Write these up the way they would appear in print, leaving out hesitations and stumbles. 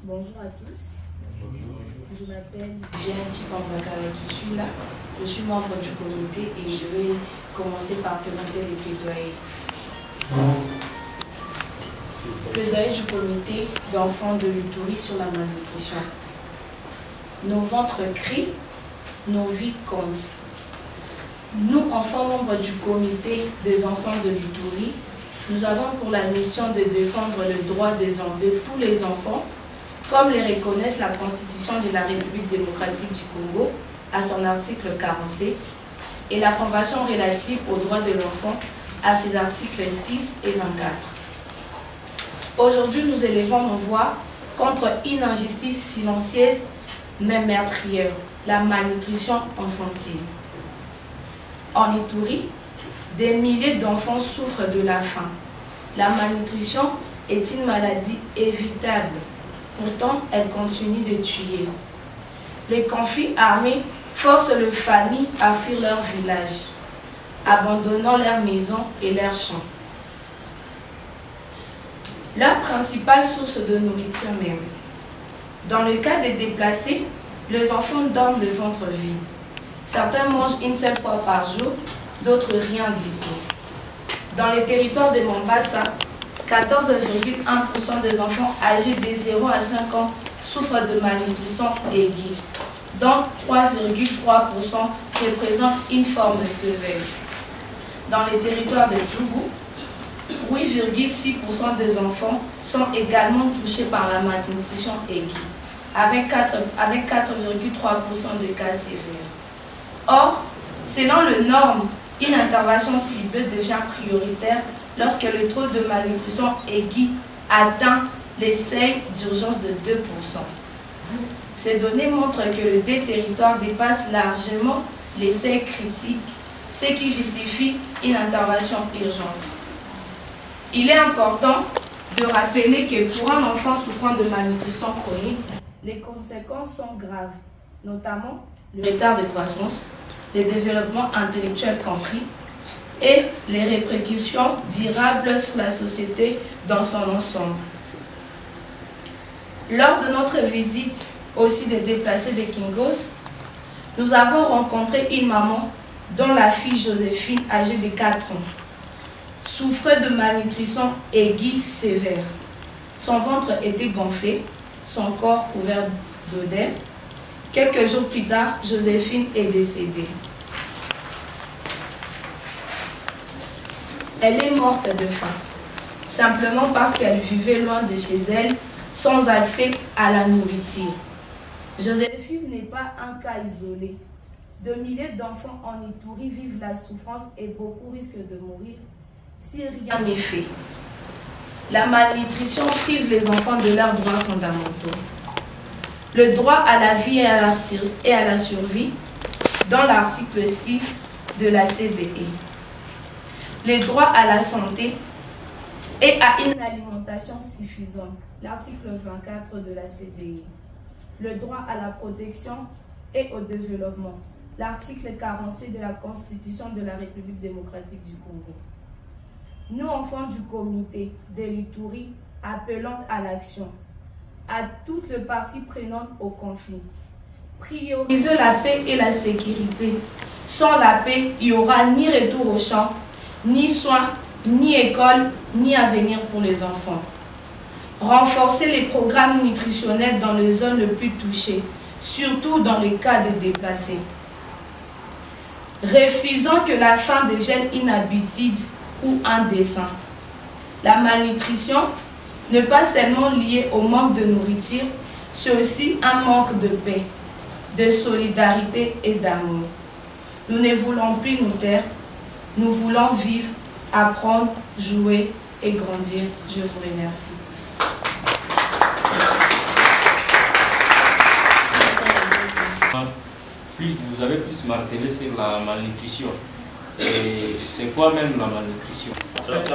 Bonjour à tous. Bonjour. Je m'appelle Diane Chipambakara-Tuchula. Je suis membre du comité et je vais commencer par présenter les plaidoyers. Plaidoyer du comité d'enfants de l'Ituri sur la malnutrition. Nos ventres crient, nos vies comptent. Nous, enfants membres du comité des enfants de l'Ituri, nous avons pour la mission de défendre le droit de tous les enfants, comme les reconnaissent la Constitution de la République démocratique du Congo à son article 47 et la Convention relative aux droits de l'enfant à ses articles 6 et 24. Aujourd'hui, nous élevons nos voix contre une injustice silencieuse mais meurtrière, la malnutrition infantile. En Ituri, des milliers d'enfants souffrent de la faim. La malnutrition est une maladie évitable. Pourtant, elle continue de tuer. Les conflits armés forcent les familles à fuir leur village, abandonnant leurs maisons et leurs champs. Leur principale source de nourriture même. Dans le cas des déplacés, les enfants dorment le ventre vide. Certains mangent une seule fois par jour, d'autres rien du tout. Dans les territoires de Mombasa, 14,1% des enfants âgés de 0 à 5 ans souffrent de malnutrition aiguë, dont 3,3% représentent une forme sévère. Dans les territoires de Djougou, 8,6% des enfants sont également touchés par la malnutrition aiguë, avec 4,3% de cas sévères. Or, selon le norme, une intervention ciblée devient prioritaire lorsque le taux de malnutrition aiguë atteint les seuils d'urgence de 2%. Ces données montrent que les deux territoires dépassent largement les seuils critiques, ce qui justifie une intervention urgente. Il est important de rappeler que pour un enfant souffrant de malnutrition chronique, les conséquences sont graves, notamment le retard de croissance, le développement intellectuel compris, et les répercussions durables sur la société dans son ensemble. Lors de notre visite aussi des déplacés de Kingos, nous avons rencontré une maman dont la fille Joséphine, âgée de 4 ans, souffrait de malnutrition aiguë sévère. Son ventre était gonflé, son corps couvert d'œdème. Quelques jours plus tard, Joséphine est décédée. Elle est morte de faim, simplement parce qu'elle vivait loin de chez elle, sans accès à la nourriture. Joséphine n'est pas un cas isolé. De milliers d'enfants en Ituri vivent la souffrance et beaucoup risquent de mourir si rien n'est fait. La malnutrition prive les enfants de leurs droits fondamentaux. Le droit à la vie et à la survie, dans l'article 6 de la CDE. Les droits à la santé et à une alimentation suffisante, l'article 24 de la CDI. Le droit à la protection et au développement, l'article 47 de la Constitution de la République démocratique du Congo. Nous, enfants du comité de l'Ituri, appelons à l'action, à toutes les parties prenantes au conflit. Prioriser la paix et la sécurité. Sans la paix, il n'y aura ni retour au champ, ni soins, ni école, ni avenir pour les enfants. Renforcer les programmes nutritionnels dans les zones les plus touchées, surtout dans les cas de déplacés. Refusons que la faim devienne une habitude ou un dessein. La malnutrition n'est pas seulement liée au manque de nourriture, c'est aussi un manque de paix, de solidarité et d'amour. Nous ne voulons plus nous taire. Nous voulons vivre, apprendre, jouer et grandir. Je vous remercie. Vous avez plus martelé sur la malnutrition. Et c'est quoi même la malnutrition? En fait,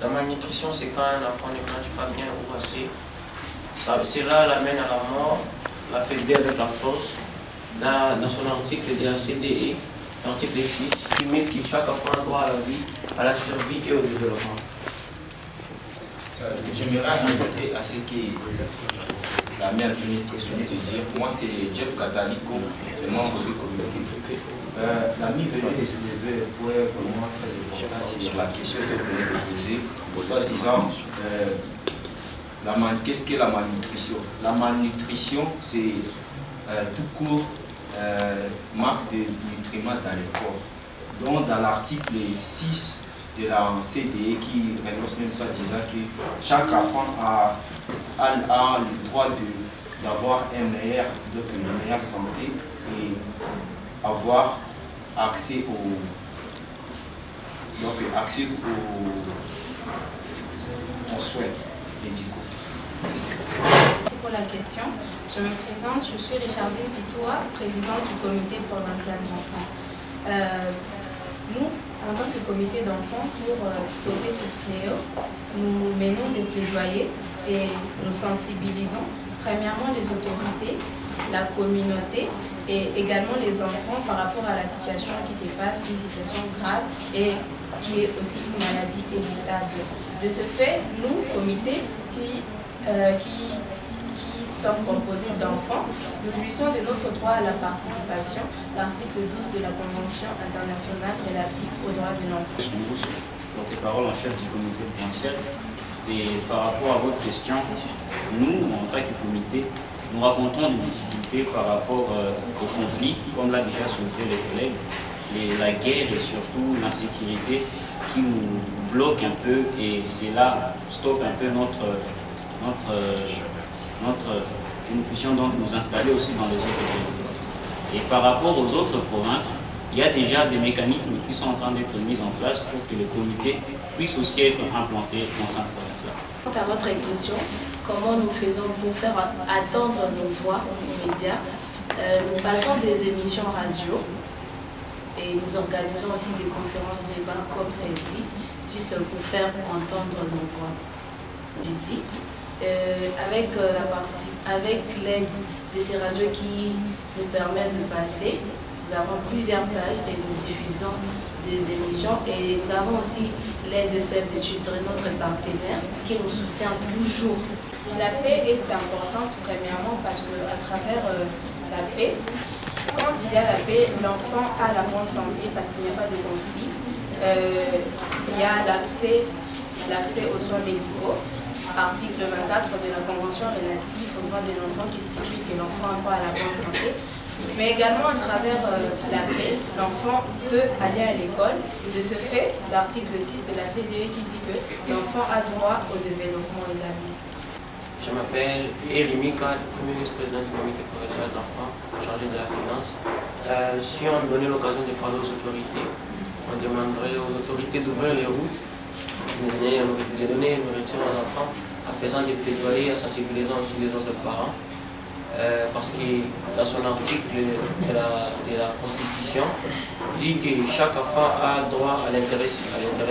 la malnutrition, c'est quand un enfant ne mange pas bien ou assez. Cela l'amène à la mort, la faiblesse avec la force. Dans son article de la CDE, l'article 6, estime que chaque enfant a droit à la vie, à la survie et au développement. J'aimerais ajouter à ce qui la mère venait de dire. Moi, c'est Jeff Catalico, membre du comité. L'ami venait de soulever un point vraiment très important sur la question que vous venez de poser, en disant qu'est-ce qu'est la malnutrition? La malnutrition, c'est tout court manque de nutriments dans le corps. Donc, dans l'article 6 de la CDE qui renonce même ça, disant que chaque enfant a le droit d'avoir une meilleure santé et avoir accès aux soins médicaux. Merci pour la question. Je me présente, je suis Richardine Pitoua, présidente du comité provincial d'enfants. Nous, en tant que comité d'enfants, pour stopper ce fléau, nous menons des plaidoyers et nous sensibilisons premièrement les autorités, la communauté et également les enfants par rapport à la situation qui se passe, une situation grave et qui est aussi une maladie évitable. De ce fait, nous, comité qui sommes composés d'enfants, nous jouissons de notre droit à la participation, l'article 12 de la Convention internationale relative aux droits de l'enfant. Porte-parole en chef du comité provincial. Et par rapport à votre question, nous, en tant que comité, nous racontons des difficultés par rapport au conflit, comme l'a déjà soulevé les collègues, la guerre et surtout l'insécurité qui nous bloque un peu et cela stoppe un peu que nous puissions donc nous installer aussi dans les autres pays. Et par rapport aux autres provinces, il y a déjà des mécanismes qui sont en train d'être mis en place pour que le comité puisse aussi être implanté dans cette province-là. Quant à votre question, comment nous faisons pour faire attendre nos voix aux médias, nous passons des émissions radio et nous organisons aussi des conférences débats comme celle-ci, juste pour faire entendre nos voix. J'ai dit, avec l'aide de ces radios qui nous permettent de passer, nous avons plusieurs plages et nous diffusons des émissions et nous avons aussi l'aide de Save the Children, notre partenaire, qui nous soutient toujours. La paix est importante premièrement parce qu'à travers la paix, quand il y a la paix, l'enfant a la bonne santé parce qu'il n'y a pas de conflit. Il y a l'accès aux soins médicaux. Article 24 de la Convention relative aux droits de l'enfant qui stipule que l'enfant a droit à la bonne santé. Mais également à travers la paix, l'enfant peut aller à l'école. De ce fait, l'article 6 de la CDE qui dit que l'enfant a droit au développement également. Je m'appelle Elimika, premier vice-président du comité provincial d'enfants, chargé de la finance. Si on me donnait l'occasion de parler aux autorités, on demanderait aux autorités d'ouvrir les routes, de donner une nourriture aux enfants, en faisant des plaidoyers, en sensibilisant aussi les autres parents. Parce que dans son article de la Constitution, dit que chaque enfant a droit à l'intérêt supérieur. Pour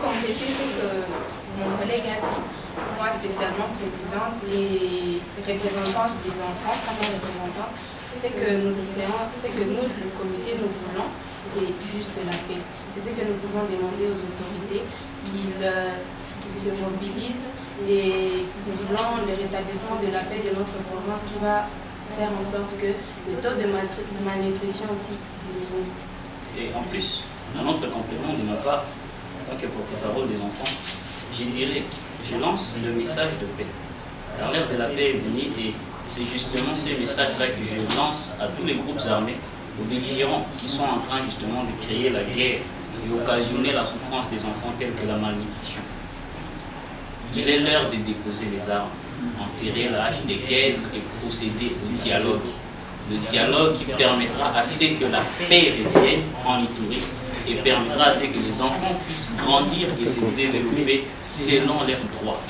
compléter ce que mon collègue a dit, moi spécialement présidente et représentante des enfants, première représentante, c'est que nous essayons, c'est que nous, le comité, nous voulons, c'est juste la paix. C'est ce que nous pouvons demander aux autorités qu'ils se mobilisent et nous voulons le rétablissement de la paix de notre province qui va faire en sorte que le taux de malnutrition aussi diminue. Et en plus, un autre complément de ma part, en tant que porte-parole des enfants, je lance le message de paix. Car l'ère de la paix est venue et c'est justement ces messages-là que je lance à tous les groupes armés, aux belligérants qui sont en train justement de créer la guerre et occasionner la souffrance des enfants telle que la malnutrition. Il est l'heure de déposer les armes, enterrer la hache des guerres et procéder au dialogue. Le dialogue qui permettra à ce que la paix revienne en Ituri et permettra à ce que les enfants puissent grandir et se développer selon leurs droits.